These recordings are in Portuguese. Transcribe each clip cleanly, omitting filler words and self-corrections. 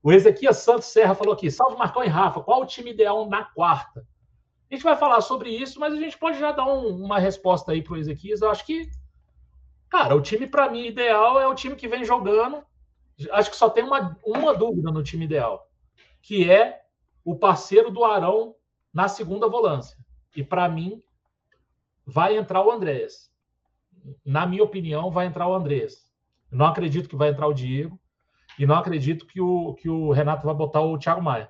O Ezequias Santos Serra falou aqui, salve Marcão e Rafa, qual o time ideal na quarta? A gente vai falar sobre isso, mas a gente pode já dar uma resposta aí pro Ezequias. Eu acho que, cara, o time para mim ideal é o time que vem jogando. Acho que só tem uma dúvida no time ideal, que é o parceiro do Arão na segunda volância. E para mim, vai entrar o Andrés. Na minha opinião, vai entrar o Andrés. Eu não acredito que vai entrar o Diego. E não acredito que o Renato vai botar o Thiago Maia.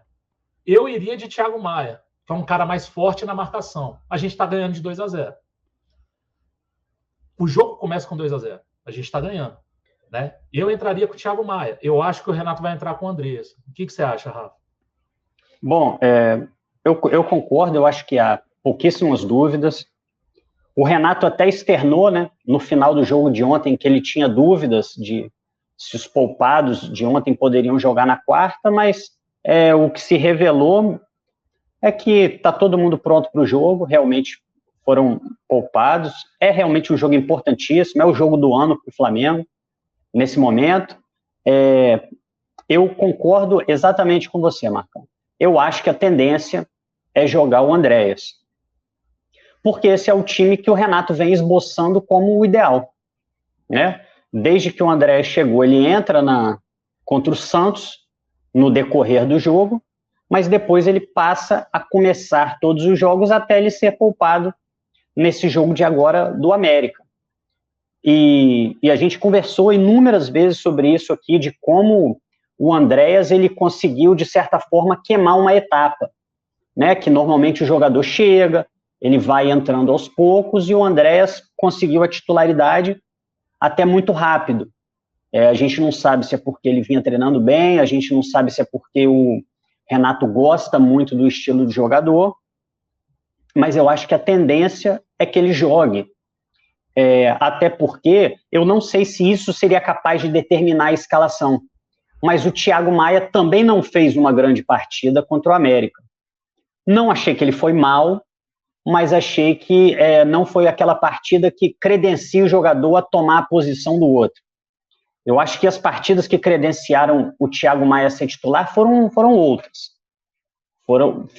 Eu iria de Thiago Maia, que é um cara mais forte na marcação. A gente está ganhando de 2-0. O jogo começa com 2-0. A gente está ganhando. Né? Eu entraria com o Thiago Maia. Eu acho que o Renato vai entrar com o Andrés. O que você acha, Rafa? Bom, eu concordo. Eu acho que há pouquíssimas dúvidas. O Renato até externou, né, no final do jogo de ontem, que ele tinha dúvidas de se os poupados de ontem poderiam jogar na quarta, mas o que se revelou é que está todo mundo pronto para o jogo, realmente foram poupados, é realmente um jogo importantíssimo, é o jogo do ano para o Flamengo, nesse momento. Eu concordo exatamente com você, Marcão. Eu acho que a tendência é jogar o Andréas, porque esse é o time que o Renato vem esboçando como o ideal, né? Desde que o Andréas chegou, ele entra contra o Santos no decorrer do jogo, mas depois ele passa a começar todos os jogos até ele ser poupado nesse jogo de agora do América. E a gente conversou inúmeras vezes sobre isso aqui, de como o Andréas ele conseguiu, de certa forma, queimar uma etapa, né? Que normalmente o jogador chega, ele vai entrando aos poucos, e o Andréas conseguiu a titularidade até muito rápido. A gente não sabe se é porque ele vinha treinando bem, a gente não sabe se é porque o Renato gosta muito do estilo de jogador, mas eu acho que a tendência é que ele jogue. Até porque eu não sei se isso seria capaz de determinar a escalação, mas o Thiago Maia também não fez uma grande partida contra o América. Não achei que ele foi mal, mas achei que não foi aquela partida que credencia o jogador a tomar a posição do outro. Eu acho que as partidas que credenciaram o Thiago Maia a ser titular foram outras.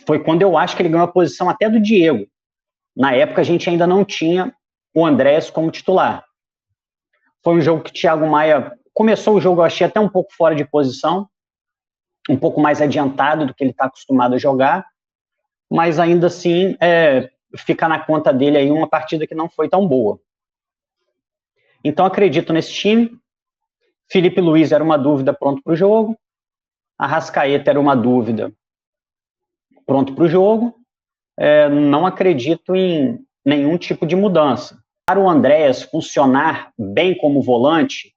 Foi quando eu acho que ele ganhou a posição até do Diego. Na época a gente ainda não tinha o Andrés como titular. Foi um jogo que o Thiago Maia começou o jogo, eu achei até um pouco fora de posição, um pouco mais adiantado do que ele está acostumado a jogar, mas ainda assim fica na conta dele aí uma partida que não foi tão boa. Então acredito nesse time. Felipe Luiz era uma dúvida, pronto para o jogo. Arrascaeta era uma dúvida, pronto para o jogo. Não acredito em nenhum tipo de mudança. Para o Andréas funcionar bem como volante,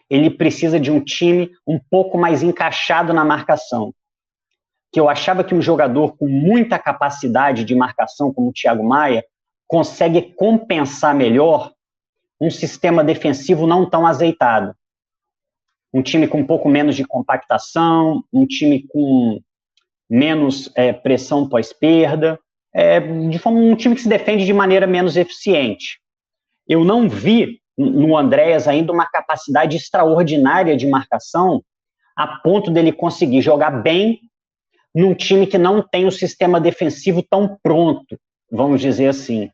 ele precisa de um time um pouco mais encaixado na marcação. Que eu achava que um jogador com muita capacidade de marcação, como o Thiago Maia, consegue compensar melhor um sistema defensivo não tão azeitado. Um time com um pouco menos de compactação, um time com menos pressão pós-perda, um time que se defende de maneira menos eficiente. Eu não vi no Andréas ainda uma capacidade extraordinária de marcação a ponto dele conseguir jogar bem num time que não tem o sistema defensivo tão pronto, vamos dizer assim.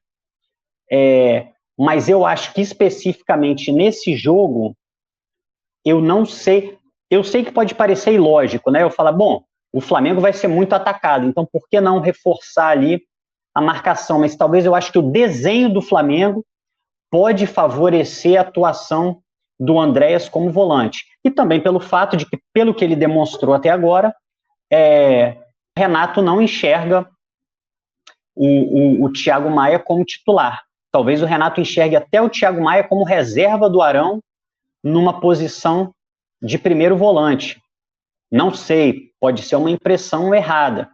Mas eu acho que especificamente nesse jogo, eu não sei, eu sei que pode parecer ilógico, né? Eu falo, bom, o Flamengo vai ser muito atacado, então por que não reforçar ali a marcação? Mas talvez eu acho que o desenho do Flamengo pode favorecer a atuação do Andréas como volante. E também pelo fato de que, pelo que ele demonstrou até agora, Renato não enxerga o Thiago Maia como titular. Talvez o Renato enxergue até o Thiago Maia como reserva do Arão numa posição de primeiro volante. Não sei, pode ser uma impressão errada,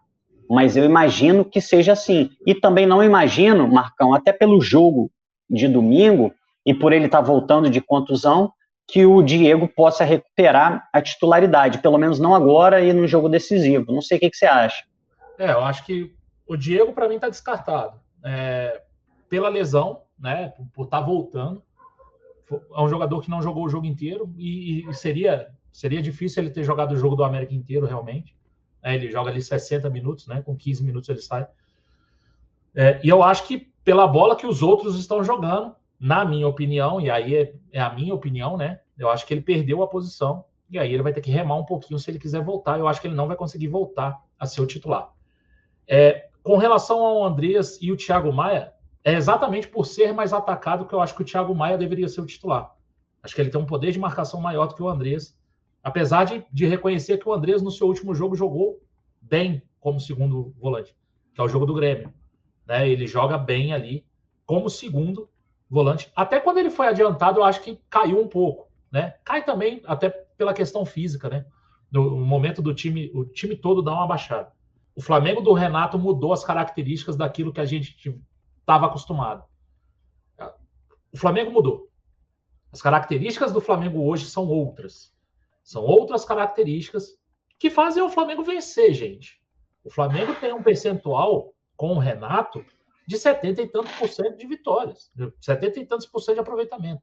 mas eu imagino que seja assim. E também não imagino, Marcão, até pelo jogo de domingo, e por ele estar voltando de contusão, que o Diego possa recuperar a titularidade, pelo menos não agora e no jogo decisivo. Não sei o que você acha. Eu acho que o Diego, para mim, está descartado. Pela lesão, por estar voltando. É um jogador que não jogou o jogo inteiro e seria Seria difícil ele ter jogado o jogo do América inteiro, realmente. Ele joga ali 60 minutos, né? Com 15 minutos ele sai. E eu acho que pela bola que os outros estão jogando, na minha opinião, e aí é a minha opinião, né? Eu acho que ele perdeu a posição, e aí ele vai ter que remar um pouquinho se ele quiser voltar. Eu acho que ele não vai conseguir voltar a ser o titular. Com relação ao Andreas e o Thiago Maia, é exatamente por ser mais atacado que eu acho que o Thiago Maia deveria ser o titular. Acho que ele tem um poder de marcação maior do que o Andreas, apesar de reconhecer que o Andreas no seu último jogo jogou bem como segundo volante, que é o jogo do Grêmio. Né? Ele joga bem ali como segundo volante. Até quando ele foi adiantado, eu acho que caiu um pouco. Né? Cai também até pela questão física. Né? No momento do time, o time todo dá uma baixada. O Flamengo do Renato mudou as características daquilo que a gente estava acostumado. O Flamengo mudou. As características do Flamengo hoje são outras. São outras características que fazem o Flamengo vencer, gente. O Flamengo tem um percentual com o Renato de 70 e tantos por cento de vitórias. 70 e tantos por cento de aproveitamento.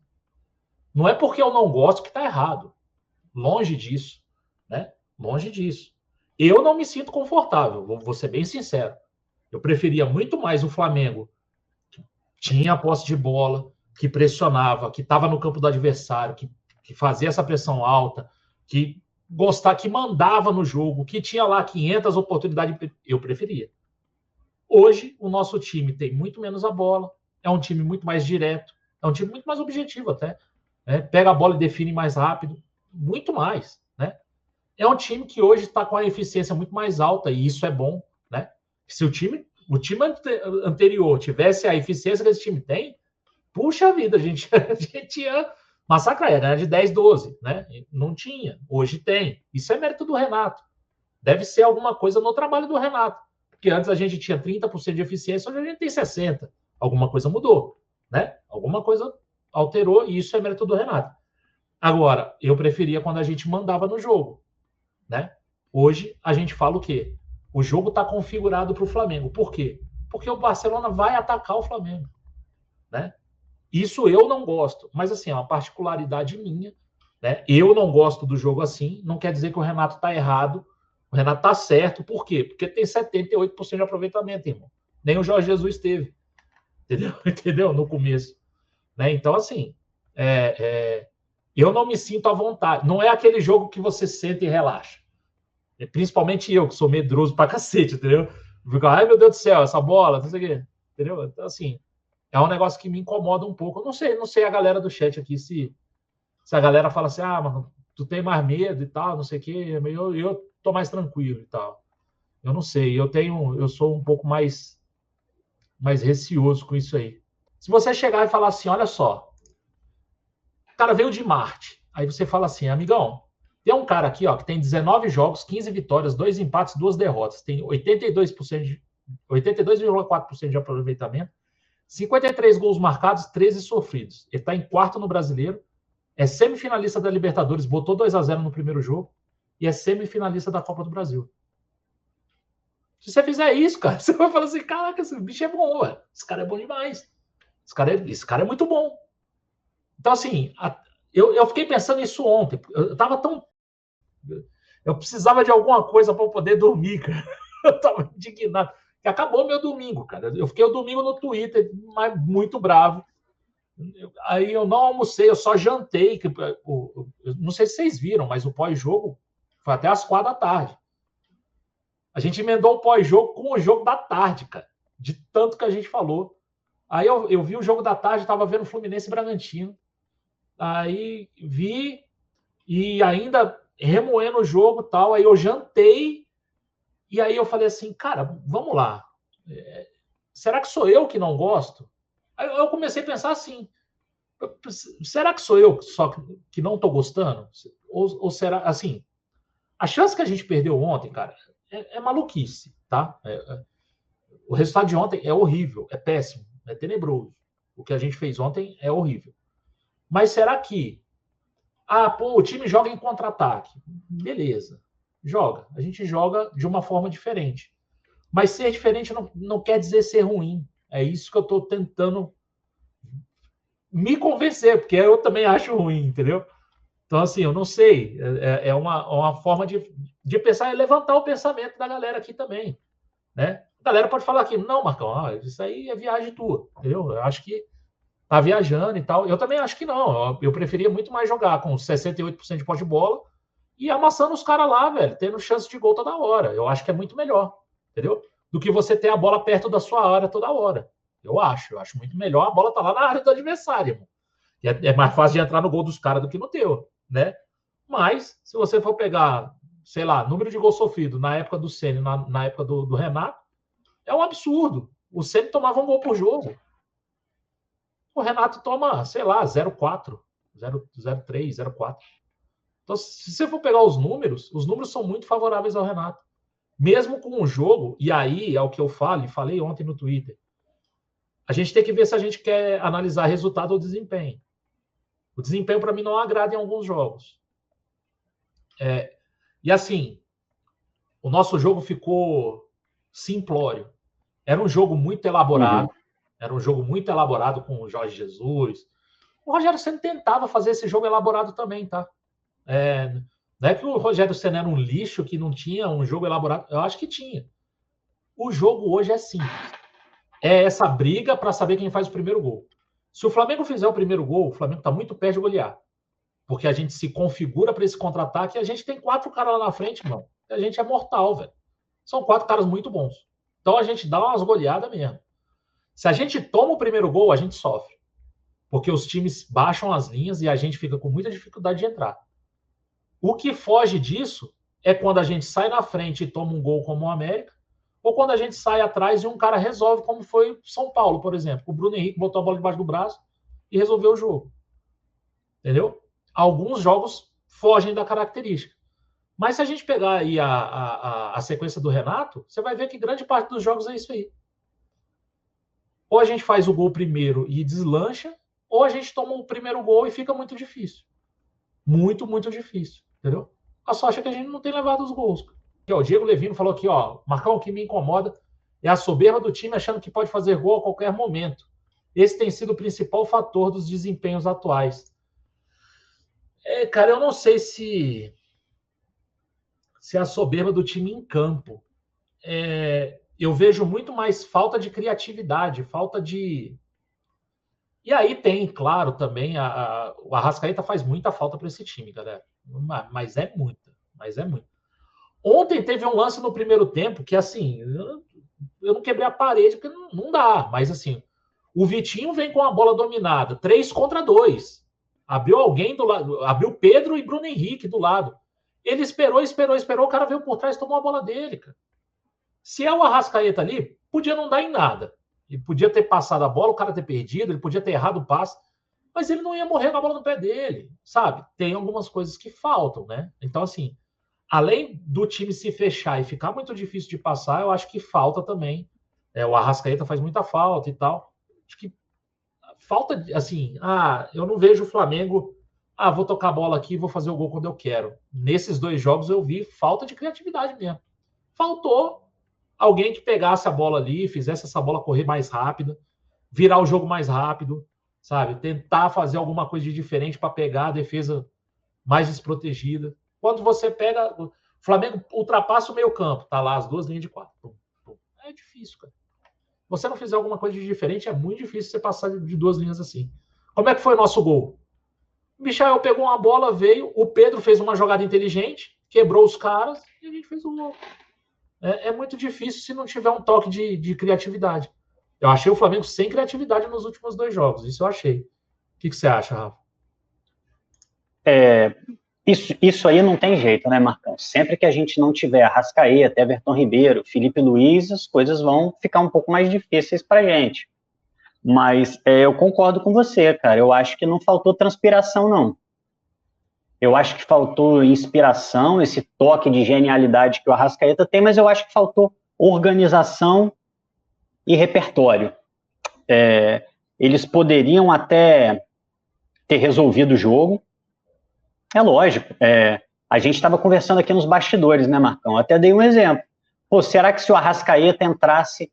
Não é porque eu não gosto que está errado. Longe disso. Né? Longe disso. Eu não me sinto confortável, vou ser bem sincero. Eu preferia muito mais o Flamengo que tinha a posse de bola, que pressionava, que estava no campo do adversário, que fazia essa pressão alta, que mandava no jogo, que tinha lá 500 oportunidades. Eu preferia. Hoje, o nosso time tem muito menos a bola, é um time muito mais direto, é um time muito mais objetivo até. Né? Pega a bola e define mais rápido, muito mais. Né? É um time que hoje está com a eficiência muito mais alta, e isso é bom. Né? Se o time anterior tivesse a eficiência que esse time tem, puxa vida, a gente ia massacrar, era de 10, 12, né? Não tinha, hoje tem. Isso é mérito do Renato. Deve ser alguma coisa no trabalho do Renato. Porque antes a gente tinha 30% de eficiência, hoje a gente tem 60%. Alguma coisa mudou, né? Alguma coisa alterou e isso é mérito do Renato. Agora, eu preferia quando a gente mandava no jogo, né? Hoje a gente fala o quê? O jogo está configurado para o Flamengo. Por quê? Porque o Barcelona vai atacar o Flamengo, né? Isso eu não gosto, mas assim, é uma particularidade minha, né? Eu não gosto do jogo assim, não quer dizer que o Renato está errado, o Renato está certo, por quê? Porque tem 78% de aproveitamento, irmão. Nem o Jorge Jesus teve, entendeu? No começo. Né? Então, assim, eu não me sinto à vontade. Não é aquele jogo que você senta e relaxa. Principalmente eu, que sou medroso pra cacete, entendeu? Fico, ai, meu Deus do céu, essa bola, não sei o quê, entendeu? Então, assim, é um negócio que me incomoda um pouco. Eu não sei a galera do chat aqui se a galera fala assim, mano, tu tem mais medo e tal, não sei o quê, eu tô mais tranquilo e tal. Eu não sei, eu sou um pouco mais receoso com isso aí. Se você chegar e falar assim, olha só, o cara veio de Marte, aí você fala assim, amigão, tem um cara aqui, ó, que tem 19 jogos, 15 vitórias, 2 empates, 2 derrotas, tem 82,4% de aproveitamento, 53 gols marcados, 13 sofridos. Ele está em quarto no Brasileiro, é semifinalista da Libertadores, botou 2-0 no primeiro jogo, e é semifinalista da Copa do Brasil. Se você fizer isso, cara, você vai falar assim, caraca, esse bicho é bom, ué. Esse cara é bom demais. Esse cara é muito bom. Então, assim, eu fiquei pensando nisso ontem. Eu tava tão... Eu precisava de alguma coisa para poder dormir, cara. Eu tava indignado. Acabou meu domingo, cara. Eu fiquei o domingo no Twitter, mas muito bravo. Aí eu não almocei, eu só jantei. Não sei se vocês viram, mas o pós-jogo foi até às 4 da tarde. A gente emendou o pós-jogo com o jogo da tarde, cara. De tanto que a gente falou. Aí eu vi o jogo da tarde, estava vendo Fluminense e Bragantino. Aí vi e ainda remoendo o jogo e tal. Aí eu jantei e aí eu falei assim, cara, vamos lá. Será que sou eu que não gosto? Aí eu comecei a pensar assim, será que sou eu só que não estou gostando? Ou será, assim, a chance que a gente perdeu ontem, cara, é maluquice, tá? O resultado de ontem é horrível, é péssimo, é tenebroso. O que a gente fez ontem é horrível. Mas será que... o time joga em contra-ataque. Beleza, joga. A gente joga de uma forma diferente. Mas ser diferente não quer dizer ser ruim. É isso que eu estou tentando me convencer, porque eu também acho ruim, entendeu? Então, assim, eu não sei. É uma forma de pensar e levantar o pensamento da galera aqui também, né? A galera pode falar aqui, não, Marcão, isso aí é viagem tua, entendeu? Eu acho que tá viajando e tal. Eu também acho que não. Eu preferia muito mais jogar com 68% de posse de bola e amassando os caras lá, velho, tendo chance de gol toda hora. Eu acho que é muito melhor, entendeu? Do que você ter a bola perto da sua área toda hora. Eu acho muito melhor a bola tá lá na área do adversário, irmão. É mais fácil de entrar no gol dos caras do que no teu, né? Mas, se você for pegar, sei lá, número de gol sofrido na época do Ceni, na época do Renato, é um absurdo. O Ceni tomava um gol por jogo. O Renato toma, sei lá, 0,4, 0,3, 0,4. Então, se você for pegar os números são muito favoráveis ao Renato. Mesmo com o jogo, e aí é o que eu falei ontem no Twitter, a gente tem que ver se a gente quer analisar resultado ou desempenho. O desempenho, para mim, não agrada em alguns jogos. E assim, o nosso jogo ficou simplório. Era um jogo muito elaborado. Era um jogo muito elaborado com o Jorge Jesus. O Rogério Ceni tentava fazer esse jogo elaborado também, tá? Não é que o Rogério Ceni era um lixo que não tinha um jogo elaborado. Eu acho que tinha. O jogo hoje é simples. É essa briga para saber quem faz o primeiro gol. Se o Flamengo fizer o primeiro gol, o Flamengo está muito perto de golear. Porque a gente se configura para esse contra-ataque e a gente tem 4 caras lá na frente, mano. A gente é mortal, velho. São 4 caras muito bons. Então a gente dá umas goleadas mesmo. Se a gente toma o primeiro gol, a gente sofre. Porque os times baixam as linhas e a gente fica com muita dificuldade de entrar. O que foge disso é quando a gente sai na frente e toma um gol como o América, ou quando a gente sai atrás e um cara resolve, como foi São Paulo, por exemplo. O Bruno Henrique botou a bola debaixo do braço e resolveu o jogo. Entendeu? Alguns jogos fogem da característica. Mas se a gente pegar aí a sequência do Renato, você vai ver que grande parte dos jogos é isso aí. Ou a gente faz o gol primeiro e deslancha, ou a gente toma o primeiro gol e fica muito difícil. Muito, muito difícil. Entendeu? A sorte é que a gente não tem levado os gols. Aqui, ó, o Diego Levino falou aqui, ó, Marcão, o que me incomoda é a soberba do time achando que pode fazer gol a qualquer momento. Esse tem sido o principal fator dos desempenhos atuais. Cara, eu não sei se a soberba do time em campo. Eu vejo muito mais falta de criatividade, falta de... E aí tem, claro, também, o Arrascaeta faz muita falta para esse time, galera. Mas é muita. Ontem teve um lance no primeiro tempo que, assim, eu não quebrei a parede, porque não dá. Mas, assim, o Vitinho vem com a bola dominada, 3 contra 2. Abriu alguém do lado, abriu Pedro e Bruno Henrique do lado. Ele esperou, o cara veio por trás e tomou a bola dele, cara. Se é o Arrascaeta ali, podia não dar em nada. Ele podia ter passado a bola, o cara ter perdido, ele podia ter errado o passe, mas ele não ia morrer com a bola no pé dele, sabe? Tem algumas coisas que faltam, né? Então, assim, além do time se fechar e ficar muito difícil de passar, eu acho que falta também. O Arrascaeta faz muita falta e tal. Acho que falta, assim, eu não vejo o Flamengo, vou tocar a bola aqui e vou fazer o gol quando eu quero. Nesses 2 jogos eu vi falta de criatividade mesmo. Faltou alguém que pegasse a bola ali, fizesse essa bola correr mais rápida, virar o jogo mais rápido, sabe? Tentar fazer alguma coisa de diferente para pegar a defesa mais desprotegida. Quando você pega... O Flamengo ultrapassa o meio campo, tá lá as 2 linhas de 4. É difícil, cara. Se você não fizer alguma coisa de diferente, é muito difícil você passar de 2 linhas assim. Como é que foi o nosso gol? O Michael pegou uma bola, veio, o Pedro fez uma jogada inteligente, quebrou os caras e a gente fez o gol. É muito difícil se não tiver um toque de criatividade. Eu achei o Flamengo sem criatividade nos últimos 2 jogos. Isso eu achei. O que você acha, Rafa? Isso aí não tem jeito, né, Marcão? Sempre que a gente não tiver Arrascaeta, Everton Ribeiro, Felipe Luiz, as coisas vão ficar um pouco mais difíceis pra gente. Mas eu concordo com você, cara. Eu acho que não faltou transpiração, não. Eu acho que faltou inspiração, esse toque de genialidade que o Arrascaeta tem, mas eu acho que faltou organização e repertório. Eles poderiam até ter resolvido o jogo. É lógico. A gente estava conversando aqui nos bastidores, né, Marcão? Eu até dei um exemplo. Será que se o Arrascaeta entrasse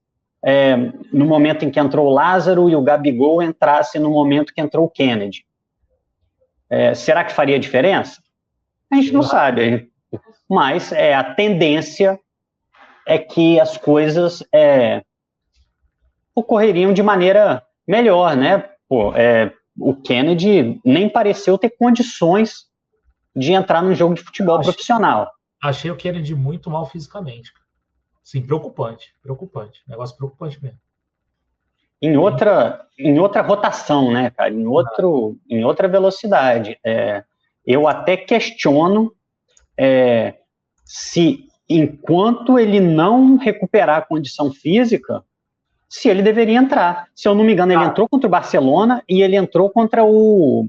no momento em que entrou o Lázaro e o Gabigol entrasse no momento que entrou o Kennedy? será que faria diferença? A gente não sabe, mas a tendência é que as coisas ocorreriam de maneira melhor, né? O Kennedy nem pareceu ter condições de entrar num jogo de futebol profissional. Achei o Kennedy muito mal fisicamente. Sim, preocupante. Negócio preocupante mesmo. Em outra rotação, né, cara? Em outra velocidade. Eu até questiono se, enquanto ele não recuperar a condição física, se ele deveria entrar. Se eu não me engano, ele entrou contra o Barcelona e ele entrou contra o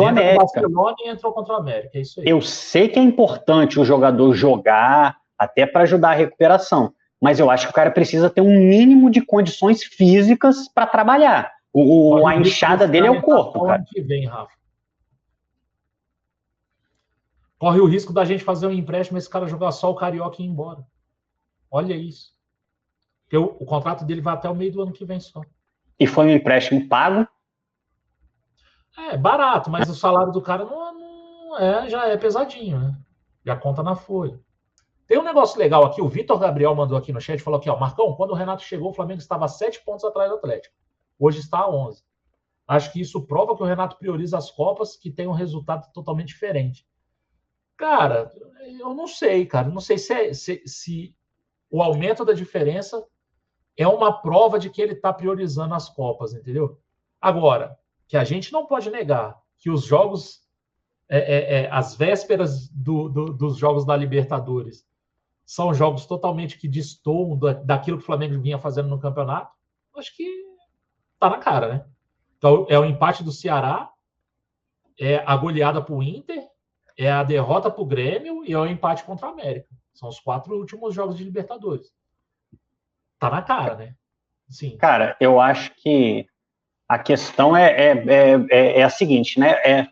América. Contra o Barcelona e entrou contra o América, é isso aí. Eu sei que é importante o jogador jogar, até para ajudar a recuperação, mas eu acho que o cara precisa ter um mínimo de condições físicas para trabalhar. A enxada dele é o corpo, cara. Que vem, Rafa. Corre o risco da gente fazer um empréstimo e esse cara jogar só o Carioca e ir embora. Olha isso. Porque o contrato dele vai até o meio do ano que vem só. E foi um empréstimo pago? Barato, mas o salário do cara já é pesadinho, né? Já conta na folha. Tem um negócio legal aqui, o Vitor Gabriel mandou aqui no chat, falou aqui, Marcão, quando o Renato chegou, o Flamengo estava 7 pontos atrás do Atlético. Hoje está a 11. Acho que isso prova que o Renato prioriza as Copas, que tem um resultado totalmente diferente. Cara, eu não sei, cara. Não sei se o aumento da diferença é uma prova de que ele está priorizando as Copas, entendeu? Agora, que a gente não pode negar que os jogos, as vésperas dos jogos da Libertadores, são jogos totalmente que destoam daquilo que o Flamengo vinha fazendo no campeonato, acho que tá na cara, né? Então, é o empate do Ceará, é a goleada pro Inter, é a derrota pro Grêmio e é o empate contra a América. São os 4 últimos jogos de Libertadores. Tá na cara, né? Sim. Cara, eu acho que a questão é a seguinte, né?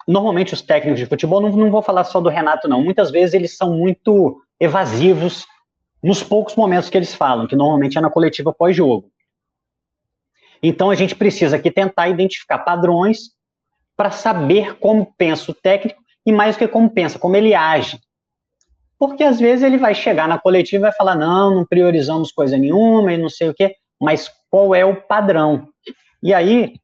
Normalmente os técnicos de futebol, não vou falar só do Renato, não. Muitas vezes eles são muito evasivos nos poucos momentos que eles falam, que normalmente é na coletiva pós-jogo. Então a gente precisa aqui tentar identificar padrões para saber como pensa o técnico e mais do que como pensa, como ele age. Porque às vezes ele vai chegar na coletiva e vai falar, não priorizamos coisa nenhuma e não sei o quê, mas qual é o padrão? E aí,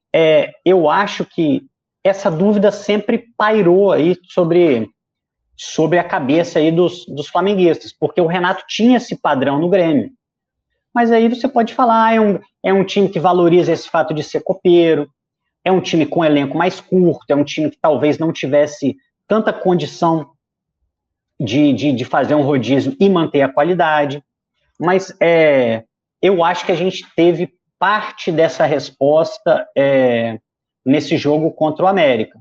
eu acho que essa dúvida sempre pairou aí sobre a cabeça aí dos flamenguistas, porque o Renato tinha esse padrão no Grêmio. Mas aí você pode falar, é um time que valoriza esse fato de ser copeiro, é um time com elenco mais curto, é um time que talvez não tivesse tanta condição de fazer um rodízio e manter a qualidade. Mas eu acho que a gente teve parte dessa resposta nesse jogo contra o América.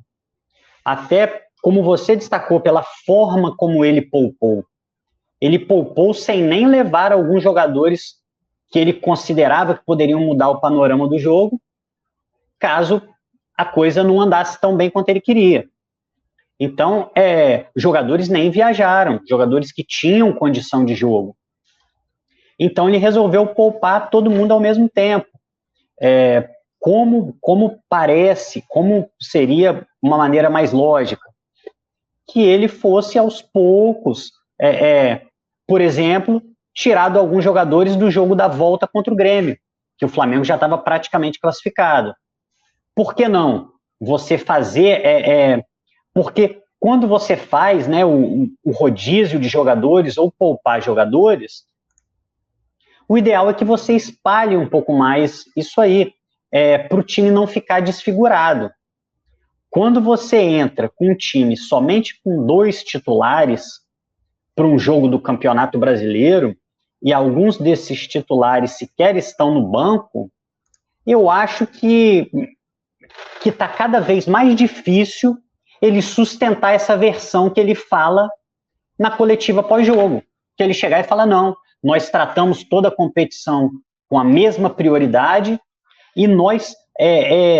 Até como você destacou, pela forma como ele poupou. Ele poupou sem nem levar alguns jogadores que ele considerava que poderiam mudar o panorama do jogo, caso a coisa não andasse tão bem quanto ele queria. Então, jogadores nem viajaram, jogadores que tinham condição de jogo. Então, ele resolveu poupar todo mundo ao mesmo tempo. Como parece, como seria uma maneira mais lógica, que ele fosse aos poucos, por exemplo, tirado alguns jogadores do jogo da volta contra o Grêmio, que o Flamengo já estava praticamente classificado. Por que não? Você fazer... porque quando você faz, né, o rodízio de jogadores ou poupar jogadores, o ideal é que você espalhe um pouco mais isso aí, para o time não ficar desfigurado. Quando você entra com um time somente com 2 titulares para um jogo do Campeonato Brasileiro, e alguns desses titulares sequer estão no banco, eu acho que está cada vez mais difícil ele sustentar essa versão que ele fala na coletiva pós-jogo. Que ele chegar e falar, não, nós tratamos toda a competição com a mesma prioridade e nós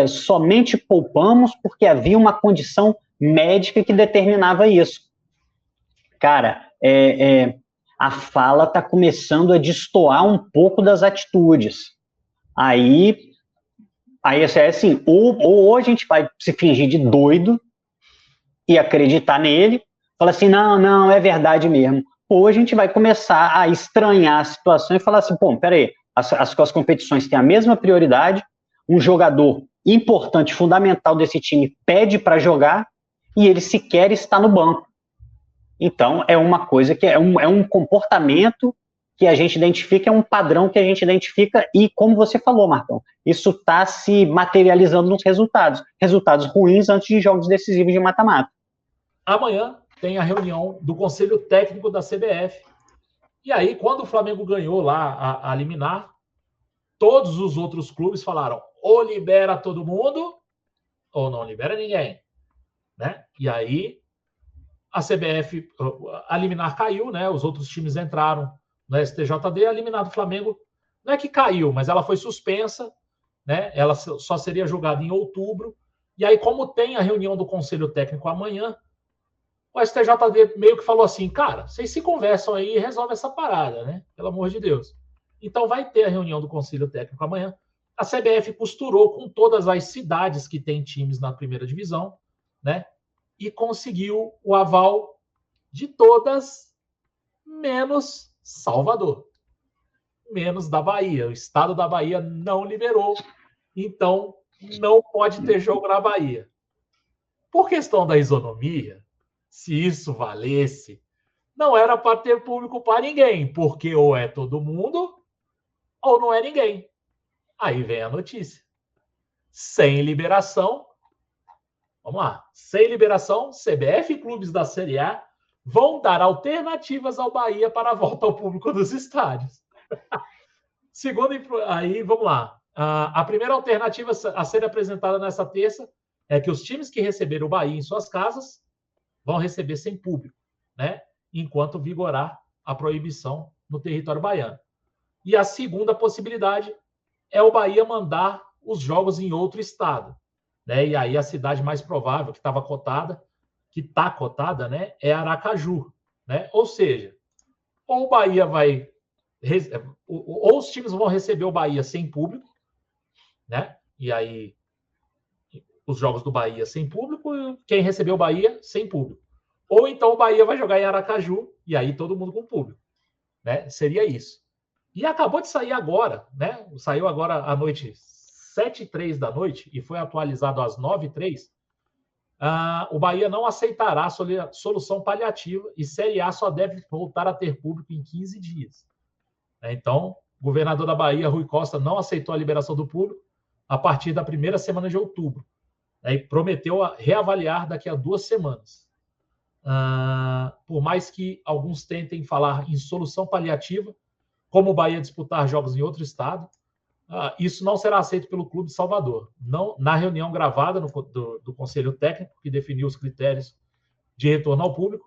somente poupamos porque havia uma condição médica que determinava isso. Cara, a fala está começando a destoar um pouco das atitudes. Aí Aí é assim, ou a gente vai se fingir de doido e acreditar nele, fala assim, não, é verdade mesmo. Ou a gente vai começar a estranhar a situação e falar assim, pô, peraí, as competições têm a mesma prioridade, um jogador importante, fundamental desse time pede para jogar e ele sequer está no banco. Então, é uma coisa que é um comportamento que a gente identifica, é um padrão que a gente identifica e, como você falou, Marcão, isso está se materializando nos resultados ruins antes de jogos decisivos de mata-mata. Amanhã tem a reunião do Conselho Técnico da CBF. E aí, quando o Flamengo ganhou lá a liminar, todos os outros clubes falaram: ou libera todo mundo, ou não libera ninguém. Né? E aí, a CBF, a liminar caiu, né? Os outros times entraram no STJD, a liminar do Flamengo não é que caiu, mas ela foi suspensa, né? Ela só seria julgada em outubro. E aí, como tem a reunião do Conselho Técnico amanhã, o STJD meio que falou assim, cara, vocês se conversam aí e resolvem essa parada, né? Pelo amor de Deus. Então vai ter a reunião do Conselho Técnico amanhã. A CBF costurou com todas as cidades que têm times na primeira divisão, né? E conseguiu o aval de todas, menos Salvador. Menos da Bahia. O estado da Bahia não liberou. Então, não pode ter jogo na Bahia. Por questão da isonomia, se isso valesse, não era para ter público para ninguém, porque ou é todo mundo ou não é ninguém. Aí vem a notícia. Sem liberação, vamos lá, sem liberação, CBF e clubes da Série A vão dar alternativas ao Bahia para a volta ao público dos estádios. Segundo, aí vamos lá. A primeira alternativa a ser apresentada nessa terça é que os times que receberam o Bahia em suas casas vão receber sem público, né? Enquanto vigorar a proibição no território baiano. E a segunda possibilidade é o Bahia mandar os jogos em outro estado, né? E aí a cidade mais provável que estava cotada, que está cotada, né, é Aracaju, né? Ou seja, ou o Bahia vai ou os times vão receber o Bahia sem público, né? E aí os jogos do Bahia sem público, quem recebeu o Bahia sem público. Ou então o Bahia vai jogar em Aracaju e aí todo mundo com público, né? Seria isso. E acabou de sair agora, né? Saiu agora à noite, 7h03 da noite, e foi atualizado às 9h03. O Bahia não aceitará a solução paliativa e Série A só deve voltar a ter público em 15 dias. Então, o governador da Bahia, Rui Costa, não aceitou a liberação do público a partir da primeira semana de outubro. E prometeu reavaliar daqui a 2 semanas. Por mais que alguns tentem falar em solução paliativa, como o Bahia disputar jogos em outro estado, isso não será aceito pelo Clube de Salvador. Não, na reunião gravada do Conselho Técnico, que definiu os critérios de retorno ao público,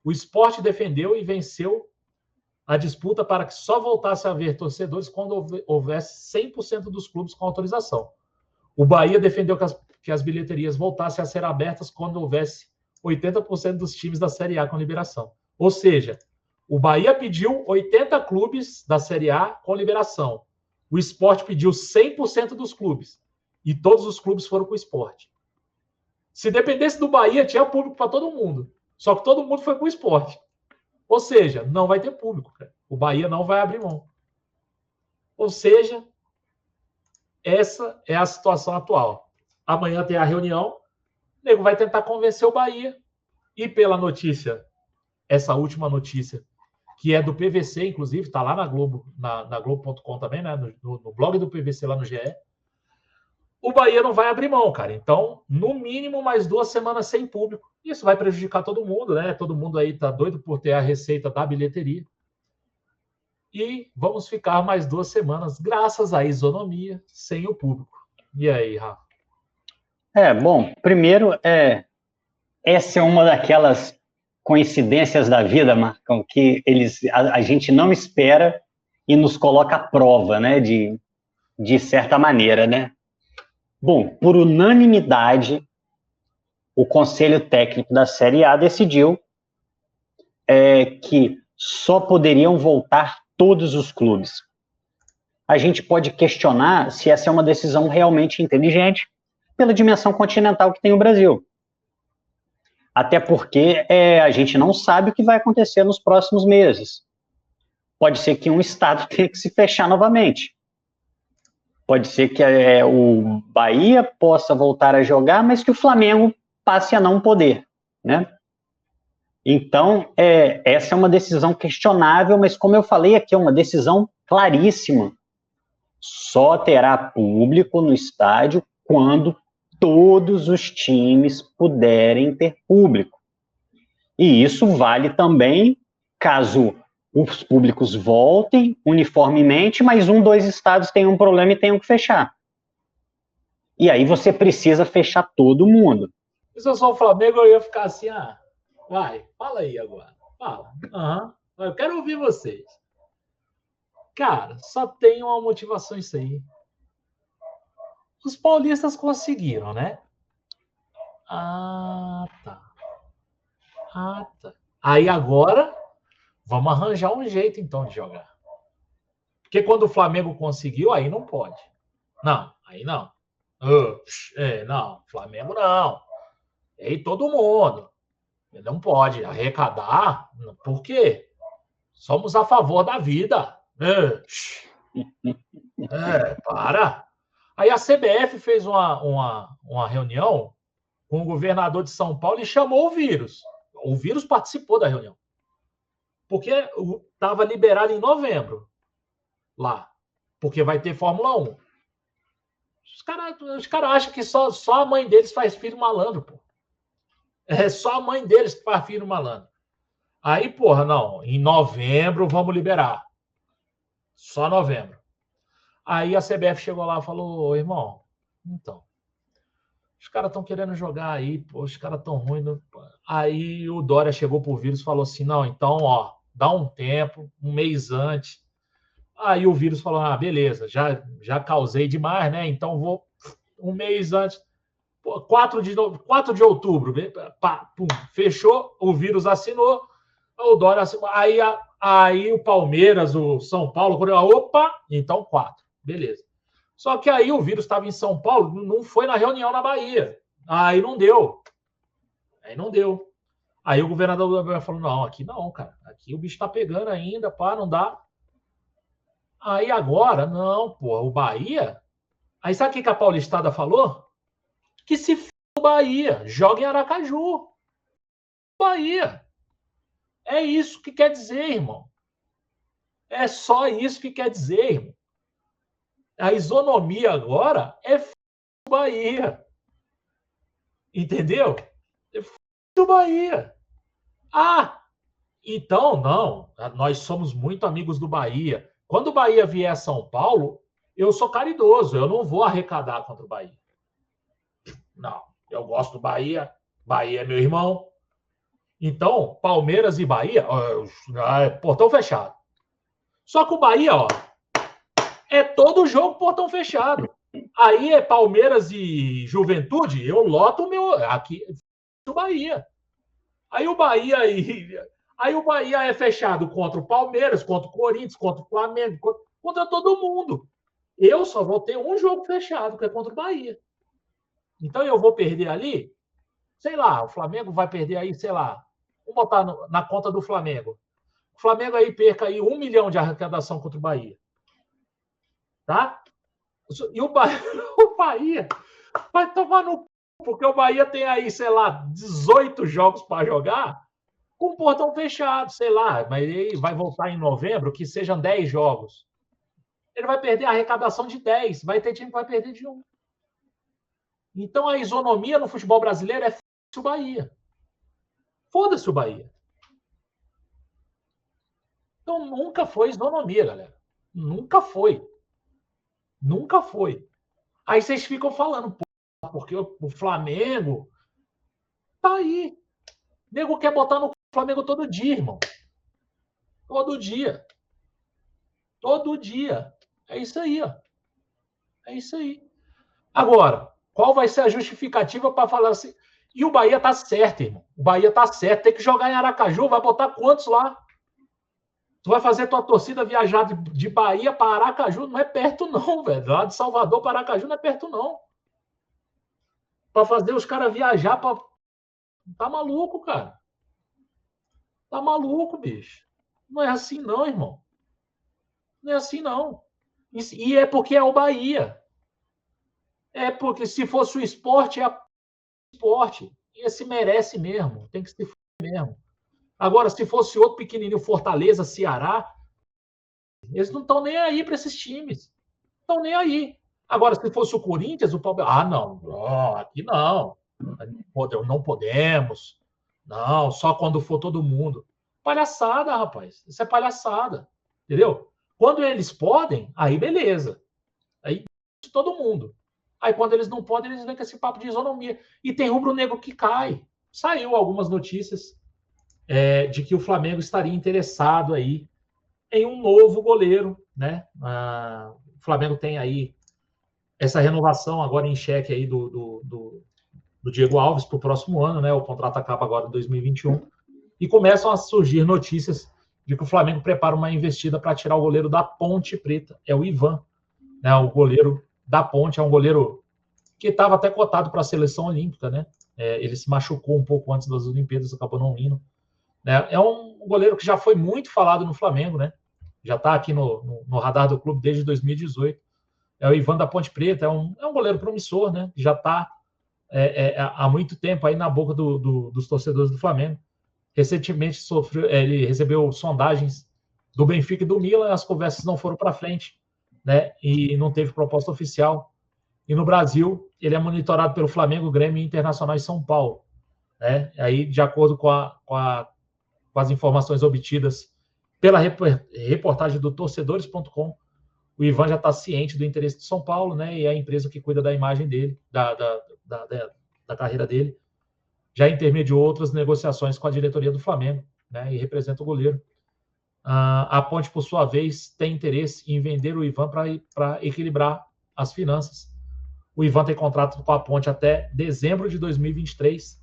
o Sport defendeu e venceu a disputa para que só voltasse a haver torcedores quando houvesse 100% dos clubes com autorização. O Bahia defendeu que as bilheterias voltassem a ser abertas quando houvesse 80% dos times da Série A com liberação. Ou seja, o Bahia pediu 80 clubes da Série A com liberação. O Sport pediu 100% dos clubes. E todos os clubes foram com o Sport. Se dependesse do Bahia, tinha público para todo mundo. Só que todo mundo foi com o Sport. Ou seja, não vai ter público, cara. O Bahia não vai abrir mão. Ou seja, essa é a situação atual. Amanhã tem a reunião, o nego vai tentar convencer o Bahia. E pela notícia, essa última notícia, que é do PVC, inclusive, está lá na Globo, na Globo.com também, né? No blog do PVC lá no GE. O Bahia não vai abrir mão, cara. Então, no mínimo, mais 2 semanas sem público. Isso vai prejudicar todo mundo, né? Todo mundo aí tá doido por ter a receita da bilheteria. E vamos ficar mais 2 semanas, graças à isonomia, sem o público. E aí, Rafa? Bom, primeiro, essa é uma daquelas coincidências da vida, Marcão, que a gente não espera e nos coloca à prova, né, de certa maneira, né? Bom, por unanimidade, o Conselho Técnico da Série A decidiu que só poderiam voltar todos os clubes. a gente pode questionar se essa é uma decisão realmente inteligente pela dimensão continental que tem o Brasil. Até porque a gente não sabe o que vai acontecer nos próximos meses. Pode ser que um estado tenha que se fechar novamente. Pode ser que o Bahia possa voltar a jogar, mas que o Flamengo passe a não poder, né? Então, essa é uma decisão questionável, mas como eu falei aqui, é uma decisão claríssima. Só terá público no estádio quando todos os times puderem ter público. E isso vale também caso os públicos voltem uniformemente, mas 2 estados tenham um problema e tenham que fechar. E aí você precisa fechar todo mundo. Se eu sou o Flamengo, eu ia ficar assim, vai, fala aí agora. Fala. Eu quero ouvir vocês. Cara, só tem uma motivação isso aí. Os paulistas conseguiram, né? Tá. Aí agora, vamos arranjar um jeito, então, de jogar. Porque quando o Flamengo conseguiu, aí não pode. Não, aí não. Não, Flamengo não. E aí todo mundo. Não pode arrecadar. Por quê? Somos a favor da vida. Para. Aí a CBF fez uma reunião com o governador de São Paulo e chamou o vírus. O vírus participou da reunião. Porque estava liberado em novembro lá. Porque vai ter Fórmula 1. Os caras acham que só a mãe deles faz filho malandro, pô. É só a mãe deles que faz filho malandro. Aí, porra, não. Em novembro vamos liberar. Só novembro. Aí a CBF chegou lá e falou, irmão, então, os caras estão querendo jogar aí, pô, os caras estão ruins. Aí o Dória chegou pro vírus e falou assim, não, então, dá um tempo, um mês antes. Aí o vírus falou, beleza, já causei demais, né? Então vou um mês antes. 4 de outubro, pum, fechou, o vírus assinou, o Dória assinou. Aí o Palmeiras, o São Paulo, opa, então 4, beleza. Só que aí o vírus estava em São Paulo, não foi na reunião na Bahia. Aí não deu. Aí o governador falou, não, aqui não, cara. Aqui o bicho tá pegando ainda, pá, não dá. Aí agora, não, pô, o Bahia... Aí sabe o que a Paulistada falou? Que se f*** o Bahia, joga em Aracaju. Bahia. É isso que quer dizer, irmão. É só isso que quer dizer, irmão. A isonomia agora é f*** o Bahia. Entendeu? É f*** o Bahia. Então, não. Nós somos muito amigos do Bahia. Quando o Bahia vier a São Paulo, eu sou caridoso. Eu não vou arrecadar contra o Bahia. Não. Eu gosto do Bahia. Bahia é meu irmão. Então, Palmeiras e Bahia, portão fechado. Só que o Bahia, é todo jogo portão fechado. Aí é Palmeiras e Juventude, eu loto o meu... Aqui, o Bahia. Aí o Bahia é fechado contra o Palmeiras, contra o Corinthians, contra o Flamengo, contra todo mundo. Eu só vou ter um jogo fechado, que é contra o Bahia. Então eu vou perder ali, sei lá, o Flamengo vai perder aí, sei lá, vamos botar na conta do Flamengo. O Flamengo aí perca aí 1 milhão de arrecadação contra o Bahia. Tá? E o Bahia vai tomar no... Porque o Bahia tem aí, sei lá, 18 jogos para jogar com o portão fechado, sei lá, mas ele vai voltar em novembro, que sejam 10 jogos. Ele vai perder a arrecadação de 10, vai ter time que vai perder de 1. Então a isonomia no futebol brasileiro é f*** o Bahia. Foda-se o Bahia. Então nunca foi isonomia, galera. Nunca foi. Nunca foi. Aí vocês ficam falando, porque o Flamengo tá aí. O nego quer botar no Flamengo todo dia, irmão. Todo dia. Todo dia. É isso aí, ó. É isso aí. Agora, qual vai ser a justificativa para falar assim? E o Bahia tá certo, irmão. O Bahia tá certo. Tem que jogar em Aracaju. Vai botar quantos lá? Tu vai fazer tua torcida viajar de Bahia para Aracaju, não é perto não, velho. Lá de Salvador para Aracaju não é perto não. Para fazer os caras viajar para... Tá maluco, cara. Tá maluco, bicho. Não é assim não, irmão. Não é assim não. E é porque é o Bahia. É porque se fosse o esporte, é o esporte. Esse merece mesmo. Tem que se for mesmo. Agora, se fosse outro pequenininho, Fortaleza, Ceará, eles não estão nem aí para esses times. Não estão nem aí. Agora, se fosse o Corinthians, o Palmeiras... Ah, não. Oh, aqui não. Não podemos. Não, só quando for todo mundo. Palhaçada, rapaz. Isso é palhaçada. Entendeu? Quando eles podem, aí beleza. Aí todo mundo. Aí quando eles não podem, eles vêm com esse papo de isonomia. E tem rubro-negro que cai. Saiu algumas notícias de que o Flamengo estaria interessado aí em um novo goleiro, né? O Flamengo tem aí essa renovação agora em xeque aí do Diego Alves para o próximo ano, né? O contrato acaba agora em 2021. E começam a surgir notícias de que o Flamengo prepara uma investida para tirar o goleiro da Ponte Preta. É o Ivan, né? O goleiro da Ponte, é um goleiro que estava até cotado para a seleção olímpica, né? Ele se machucou um pouco antes das Olimpíadas, acabou não indo. Né? É um goleiro que já foi muito falado no Flamengo, né? Já está aqui no radar do clube desde 2018. É o Ivan da Ponte Preta, é um goleiro promissor, né? Já está há muito tempo aí na boca dos torcedores do Flamengo. Recentemente ele recebeu sondagens do Benfica e do Milan, as conversas não foram para frente, né? E não teve proposta oficial. E no Brasil, ele é monitorado pelo Flamengo, Grêmio e Internacional de São Paulo, né? Aí, de acordo com as informações obtidas pela reportagem do torcedores.com, o Ivan já está ciente do interesse de São Paulo, né? E é a empresa que cuida da imagem dele, da carreira dele, já intermediou outras negociações com a diretoria do Flamengo, né? E representa o goleiro. A Ponte, por sua vez, tem interesse em vender o Ivan para equilibrar as finanças. O Ivan tem contrato com a Ponte até dezembro de 2023.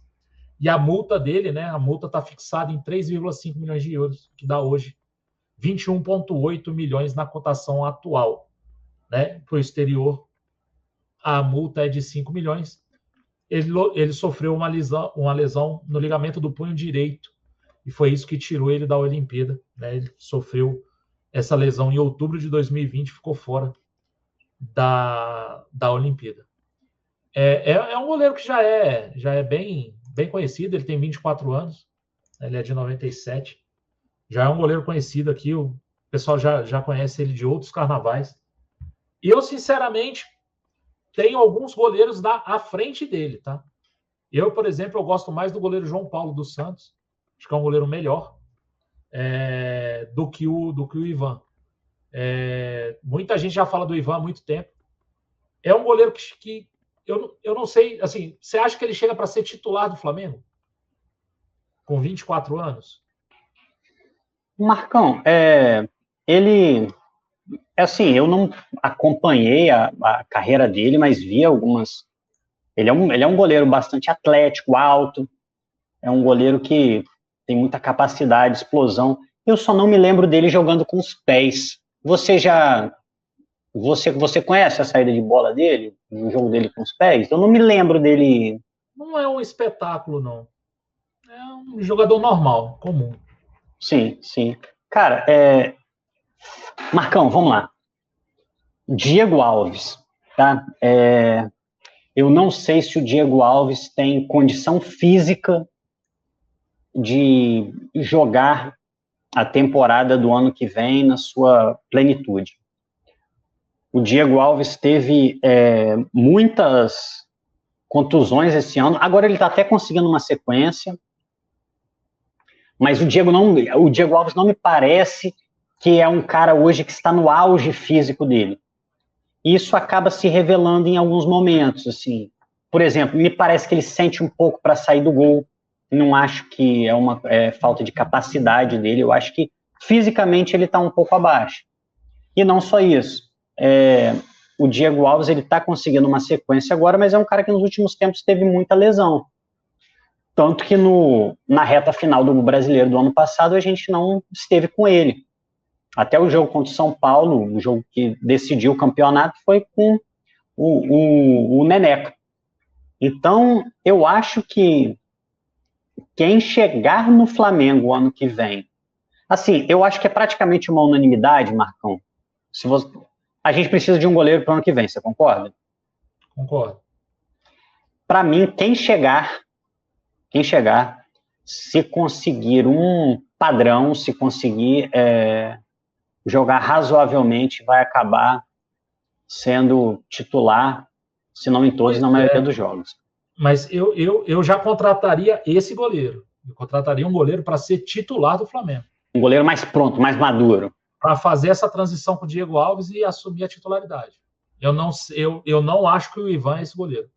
E a multa dele, né? A multa está fixada em 3,5 milhões de euros, que dá hoje 21,8 milhões na cotação atual, né? Para o exterior, a multa é de 5 milhões. Ele sofreu uma lesão no ligamento do punho direito, e foi isso que tirou ele da Olimpíada, né? Ele sofreu essa lesão em outubro de 2020, ficou fora da Olimpíada. É um goleiro que já é bem conhecido, ele tem 24 anos, ele é de 97, já é um goleiro conhecido aqui, o pessoal já conhece ele de outros carnavais. E eu, sinceramente, tenho alguns goleiros à frente dele, tá? Eu, por exemplo, eu gosto mais do goleiro João Paulo dos Santos, acho que é um goleiro melhor do que o Ivan. Muita gente já fala do Ivan há muito tempo. É um goleiro que eu não sei, assim, você acha que ele chega para ser titular do Flamengo? Com 24 anos? Marcão, ele... assim, eu não acompanhei a carreira dele, mas vi algumas... Ele é um goleiro bastante atlético, alto, é um goleiro que tem muita capacidade, explosão. Eu só não me lembro dele jogando com os pés. Você conhece a saída de bola dele? O jogo dele com os pés? Eu não me lembro dele... Não é um espetáculo, não. É um jogador normal, comum. Sim, sim. Cara, Marcão, vamos lá. Diego Alves, tá? Eu não sei se o Diego Alves tem condição física de jogar a temporada do ano que vem na sua plenitude. O Diego Alves teve muitas contusões esse ano, agora ele está até conseguindo uma sequência, mas o Diego Alves não me parece que é um cara hoje que está no auge físico dele. Isso acaba se revelando em alguns momentos, assim. Por exemplo, me parece que ele sente um pouco para sair do gol. Não acho que é uma falta de capacidade dele. Eu acho que fisicamente ele está um pouco abaixo. E não só isso. O Diego Alves ele está conseguindo uma sequência agora, mas é um cara que nos últimos tempos teve muita lesão. Tanto que na reta final do Brasileiro do ano passado a gente não esteve com ele. Até o jogo contra o São Paulo, o jogo que decidiu o campeonato, foi com o Neneca. Então, eu acho que quem chegar no Flamengo ano que vem, assim, eu acho que é praticamente uma unanimidade, Marcão. A gente precisa de um goleiro para o ano que vem, você concorda? Concordo. Para mim, quem chegar, se conseguir um padrão, se conseguir jogar razoavelmente, vai acabar sendo titular, se não em todos, na maioria dos jogos. Mas eu já contrataria esse goleiro. Eu contrataria um goleiro para ser titular do Flamengo. Um goleiro mais pronto, mais maduro. Para fazer essa transição com o Diego Alves e assumir a titularidade. Eu não acho que o Ivan é esse goleiro.